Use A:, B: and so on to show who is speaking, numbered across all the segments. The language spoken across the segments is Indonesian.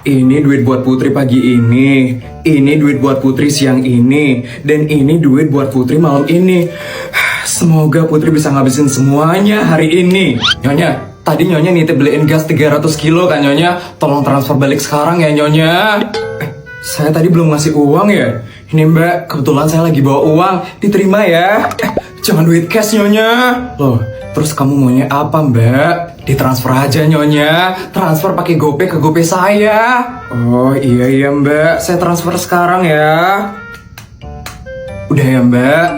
A: Ini duit buat Putri pagi ini duit buat Putri siang ini, dan ini duit buat Putri malam ini. Semoga Putri bisa ngabisin semuanya hari ini. Nyonya, tadi Nyonya nitip beliin gas 300 kilo kan Nyonya? Tolong transfer balik sekarang ya Nyonya. Saya tadi belum ngasih uang ya? Ini Mbak, kebetulan saya lagi bawa uang, diterima ya. Jangan duit cash Nyonya. Loh, terus kamu maunya apa Mbak? Ditransfer aja Nyonya. Transfer pakai GoPay ke GoPay saya. Oh iya Mbak, saya transfer sekarang ya. Udah ya Mbak.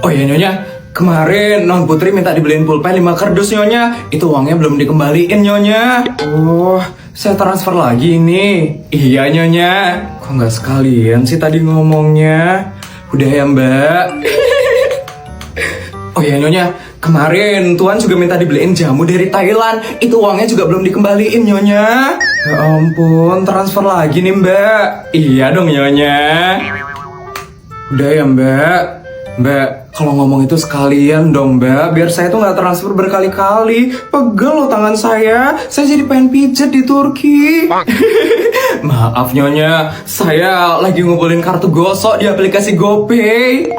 A: Oh iya Nyonya, kemarin Non Putri minta dibeliin pulpen 5 kardus Nyonya. Itu uangnya belum dikembaliin Nyonya. Oh, saya transfer lagi nih. Iya Nyonya. Kok nggak sekalian sih tadi ngomongnya? Udah ya Mbak. Oh iya Nyonya, kemarin Tuan juga minta dibeliin jamu dari Thailand. Itu uangnya juga belum dikembaliin Nyonya. Ya ampun, transfer lagi nih Mbak. Iya dong Nyonya. Udah ya Mbak. Mbak, kalau ngomong itu sekalian dong Mbak, biar saya tuh nggak transfer berkali-kali. Pegel loh tangan saya jadi pengen pijet di Turki. Maaf Nyonya, saya lagi ngumpulin kartu gosok di aplikasi GoPay.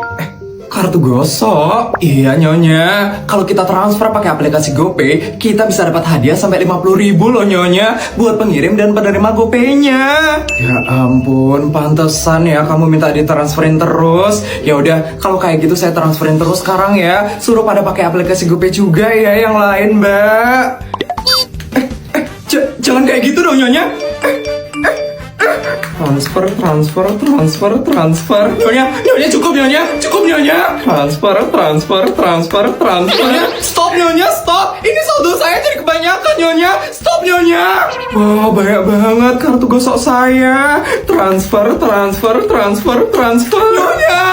A: Kartu gosok? Iya Nyonya, kalau kita transfer pakai aplikasi GoPay, kita bisa dapat hadiah sampai 50.000 loh Nyonya, buat pengirim dan penerima GoPay-nya. Ya ampun, pantesan ya kamu minta ditransferin terus. Ya udah, kalau kayak gitu saya transferin terus sekarang ya. Suruh pada pakai aplikasi GoPay juga ya yang lain Mbak. Jangan kayak gitu dong Nyonya. Transfer. Nyonya cukup Nyonya. Transfer. Nyonya, stop. Ini saldo saya jadi kebanyakan Nyonya. Stop Nyonya. Wow, banyak banget kartu gosok saya. Transfer. Nyonya.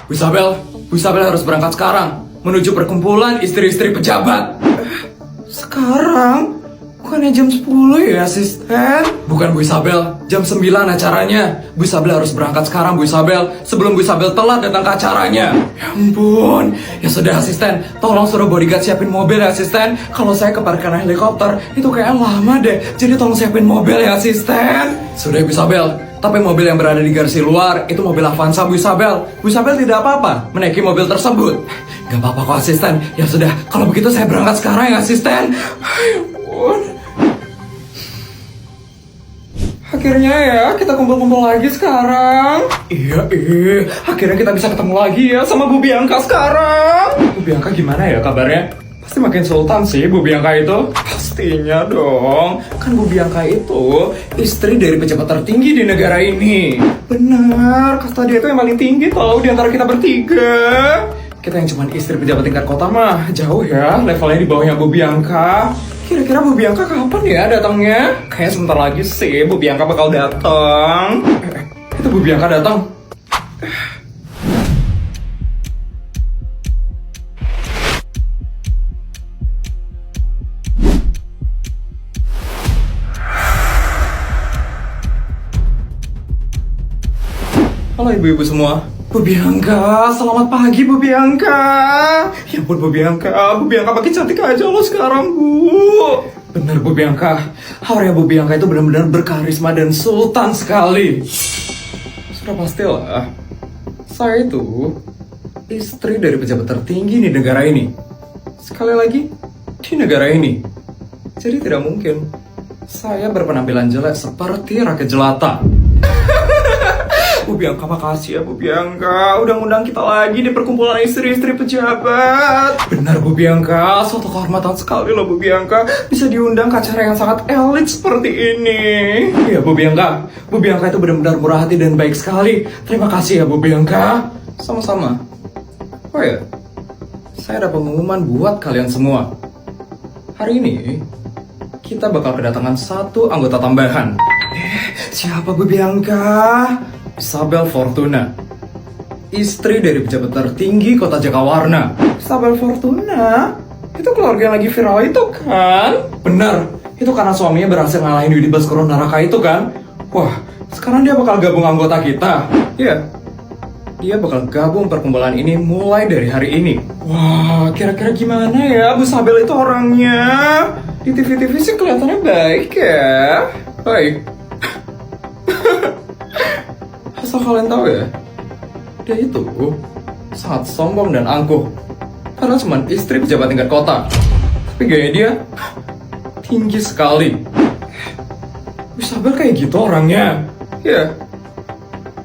A: Bu Isabel harus berangkat sekarang menuju perkumpulan istri-istri pejabat. Sekarang? Bukannya jam 10 ya asisten? Bukan Bu Isabel, jam 9 acaranya. Bu Isabel harus berangkat sekarang Bu Isabel, sebelum Bu Isabel telat datang ke acaranya. Ya ampun. Ya sudah asisten, tolong suruh bodyguard siapin mobil ya asisten. Kalau saya ke parkiran helikopter itu kayak lama deh. Jadi tolong siapin mobil ya asisten. Sudah Bu Isabel, tapi mobil yang berada di garasi luar itu mobil Avanza Bu Isabel. Bu Isabel tidak apa-apa menaiki mobil tersebut. Gak apa-apa kok asisten. Ya sudah, kalau begitu saya berangkat sekarang ya asisten. Ya ampun. Akhirnya ya, kita kumpul-kumpul lagi sekarang. Iya, akhirnya kita bisa ketemu lagi ya sama Bu Bianca sekarang. Bu Bianca gimana ya kabarnya? Pasti makin sultan sih Bu Bianca itu. Pastinya dong, kan Bu Bianca itu istri dari pejabat tertinggi di negara ini. Benar, kasta dia itu yang paling tinggi tau di antara kita bertiga. Kita yang cuma istri pejabat tingkat kota mah jauh ya, levelnya di bawahnya Bu Bianca. Kira-kira Bu Bianca kapan ya datangnya? Kayaknya sebentar lagi sih Bu Bianca bakal datang. Itu Bu Bianca datang. Halo ibu-ibu semua. Bu Bianca, selamat pagi Bu Bianca. Ya ampun Bu Bianca makin cantik aja lo sekarang Bu. Bener Bu Bianca, auranya Bu Bianca itu benar-benar berkarisma dan sultan sekali. Sudah pastilah, saya itu istri dari pejabat tertinggi di negara ini. Sekali lagi, di negara ini. Jadi tidak mungkin saya berpenampilan jelek seperti rakyat jelata. Bu Bianca, makasih ya Bu Bianca udah ngundang kita lagi di perkumpulan istri-istri pejabat. Benar Bu Bianca, suatu kehormatan sekali loh Bu Bianca bisa diundang ke acara yang sangat elit seperti ini. Ya Bu Bianca itu benar-benar murah hati dan baik sekali. Terima kasih ya Bu Bianca. Sama-sama. Oh ya, saya ada pengumuman buat kalian semua. Hari ini kita bakal kedatangan satu anggota tambahan. Siapa Bu Bianca? Isabel Fortuna, istri dari pejabat tertinggi kota Jakawarna. Isabel Fortuna? Itu keluarga yang lagi viral itu kan? Benar, itu karena suaminya berhasil ngalahin Yudi Baskoro Naraka itu kan? Wah, sekarang dia bakal gabung anggota kita. Iya, dia bakal gabung perkumpulan ini mulai dari hari ini. Wah, kira-kira gimana ya Bu Isabel itu orangnya? Di TV-TV sih kelihatannya baik ya. Baik. Asal kalian tahu ya, dia itu sangat sombong dan angkuh. Karena cuma istri pejabat tingkat kota. Tapi gaya dia tinggi sekali. Isabel kayak gitu orangnya. Ya,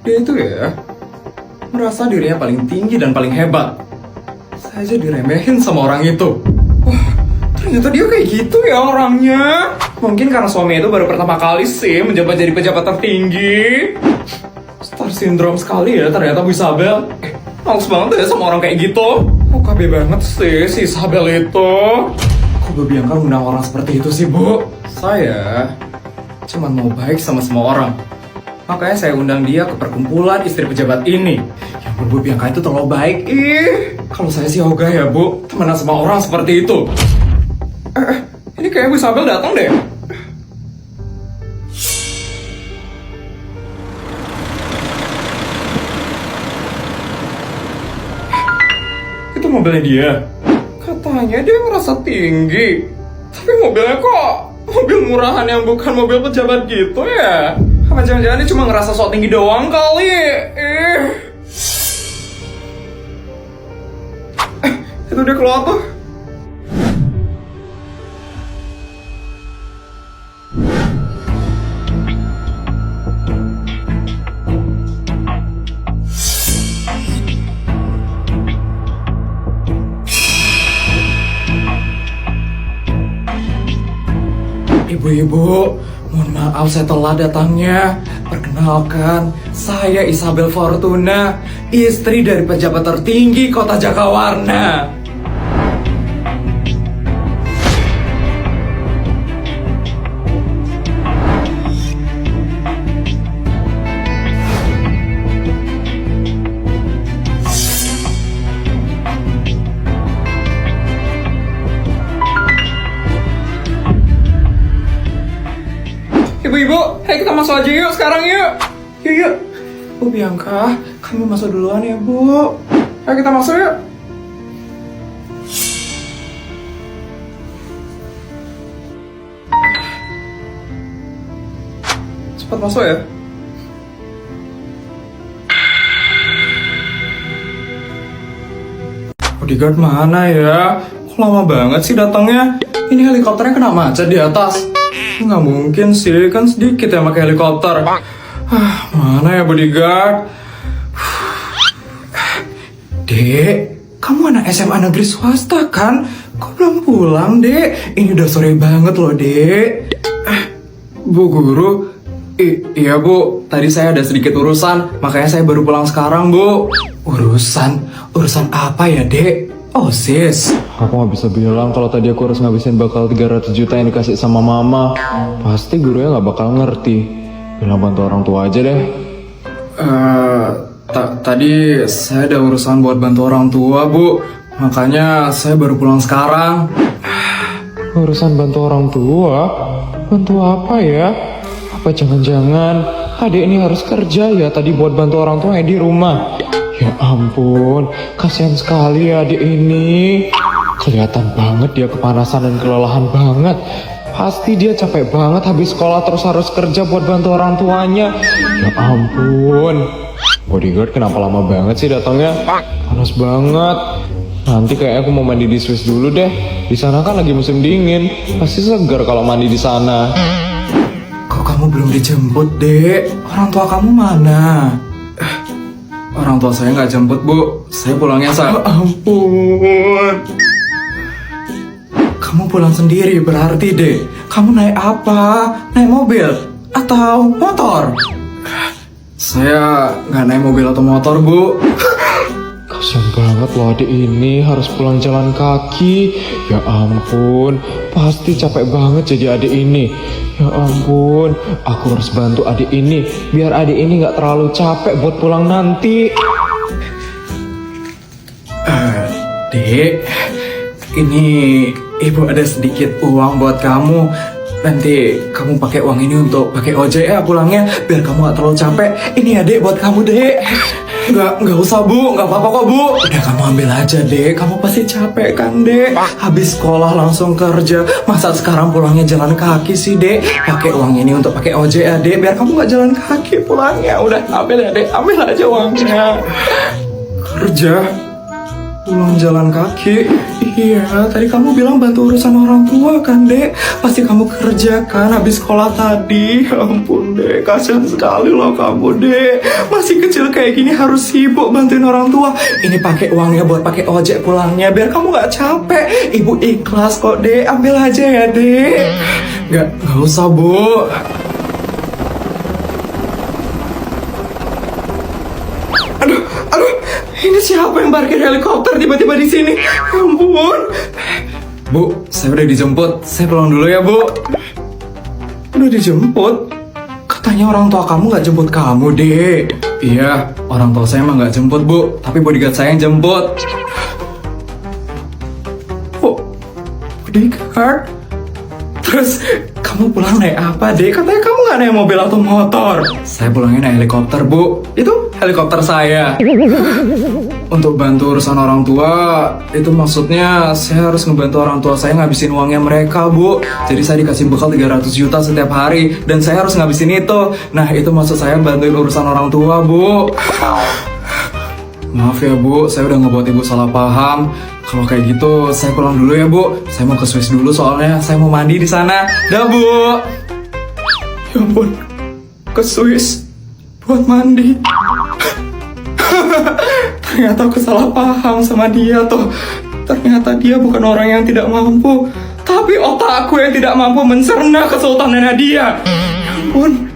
A: dia itu ya merasa dirinya paling tinggi dan paling hebat. Saya aja diremehin sama orang itu. Wah, ternyata dia kayak gitu ya orangnya. Mungkin karena suami itu baru pertama kali sih menjabat jadi pejabat tertinggi. Star syndrome sekali ya ternyata Bu Isabel. Males banget ya sama orang kayak gitu. KB banget sih si Isabel itu. Kok Bu Bianca undang orang seperti itu sih, Bu? Saya cuma mau baik sama semua orang. Makanya saya undang dia ke perkumpulan istri pejabat ini. Ya ampun, Bu Bianca itu terlalu baik. Kalau saya sih ogah ya, Bu. Temenan sama orang seperti itu. Ini kayak Bu Isabel datang deh. Itu mobilnya dia. Katanya dia merasa tinggi. Tapi mobilnya kok mobil murahan yang bukan mobil pejabat gitu ya? Apa jangan-jangan dia cuma ngerasa sok tinggi doang kali? Itu dia keluar tuh. Ibu-ibu, mohon maaf saya telat datangnya. Perkenalkan, saya Isabel Fortuna, istri dari pejabat tertinggi kota Jakawarna. Ibu-ibu, ayo kita masuk aja yuk sekarang yuk. Yuk. Bu Bianca, kami masuk duluan ya, Bu. Ayo kita masuk yuk. Cepat masuk ya. Bodyguard mana ya? Kok lama banget sih datangnya? Ini helikopternya kena macet di atas. Nggak mungkin sih, kan sedikit yang pakai helikopter. Mana ya bodyguard? Dek, kamu anak SMA negeri swasta kan? Kok belum pulang, Dek? Ini udah sore banget loh, Dek. Bu Guru, iya Bu, tadi saya ada sedikit urusan, makanya saya baru pulang sekarang, Bu. Urusan? Urusan apa ya, Dek? Oh sis,
B: aku gak bisa bilang kalau tadi aku harus ngabisin bakal 300 juta yang dikasih sama mama. Pasti gurunya gak bakal ngerti. Bilang bantu orang tua aja deh.
A: Tadi saya ada urusan buat bantu orang tua, Bu. Makanya saya baru pulang sekarang.
B: Urusan bantu orang tua? Bantu apa ya? Apa jangan-jangan adik ini harus kerja ya tadi buat bantu orang tua di rumah? Ya ampun, kasihan sekali ya adik ini. Kelihatan banget dia kepanasan dan kelelahan banget. Pasti dia capek banget habis sekolah terus harus kerja buat bantu orang tuanya. Ya ampun. Bodyguard kenapa lama banget sih datangnya? Panas banget. Nanti kayak aku mau mandi di Swiss dulu deh. Di sana kan lagi musim dingin. Pasti segar kalau mandi di sana.
A: Kok kamu belum dijemput, Dek? Orang tua kamu mana? Orang tua saya nggak jemput, Bu. Saya pulangnya ampun. Kamu pulang sendiri berarti, Dek. Kamu naik apa? Naik mobil? Atau motor? Saya nggak naik mobil atau motor, Bu.
B: Kasian banget loh adik ini harus pulang jalan kaki. Ya ampun, pasti capek banget jadi adik ini. Ya ampun, aku harus bantu adik ini biar adik ini gak terlalu capek buat pulang nanti.
A: Dek, ini ibu ada sedikit uang buat kamu. nanti kamu pakai uang ini untuk pakai ojek ya pulangnya, biar kamu gak terlalu capek. Ini ya dek, buat kamu dek. Nggak usah bu, nggak apa-apa kok bu. Udah kamu ambil aja dek, kamu pasti capek kan dek. Habis sekolah langsung kerja, masa sekarang pulangnya jalan kaki sih dek. Pakai uang ini untuk pakai ojek ya dek, biar kamu nggak jalan kaki pulangnya. Udah ambil ya dek, ambil aja uangnya. Kerja, pulang jalan kaki. Iya, tadi kamu bilang bantu urusan orang tua kan dek. Pasti kamu kerja kan habis sekolah tadi. Ya ampun dek, kasihan sekali loh kamu dek. Masih kecil kayak gini harus sibuk bantuin orang tua. Ini pakai uangnya buat pakai ojek pulangnya, biar kamu gak capek. Ibu ikhlas kok dek, ambil aja ya dek. Gak usah bu. Aduh, ini siapa yang parkir helikopter tiba-tiba di sini? Ya ampun. Bu, saya udah dijemput. Saya pulang dulu ya, Bu. Udah dijemput? Katanya orang tua kamu nggak jemput kamu, Dek. Iya, orang tua saya emang nggak jemput, Bu. Tapi bodyguard saya yang jemput. Oh, bodyguard? Terus kamu pulang naik apa, Dek? Katanya kamu nggak naik mobil atau motor. Saya pulangnya naik helikopter, Bu. Itu helikopter saya. Untuk bantu urusan orang tua, itu maksudnya saya harus ngebantu orang tua saya ngabisin uangnya mereka, Bu. Jadi saya dikasih bekal 300 juta setiap hari, dan saya harus ngabisin itu. Nah, itu maksud saya bantuin urusan orang tua, Bu. Maaf ya, Bu, saya udah ngebuat Ibu salah paham. Kalau kayak gitu, saya pulang dulu ya, Bu. Saya mau ke Swiss dulu soalnya saya mau mandi di sana. Dah, Bu. Ya ampun, ke Swiss buat mandi. Ternyata aku salah paham sama dia tuh. Ternyata dia bukan orang yang tidak mampu, tapi otakku yang tidak mampu mencerna kesultanan dia. Ya ampun.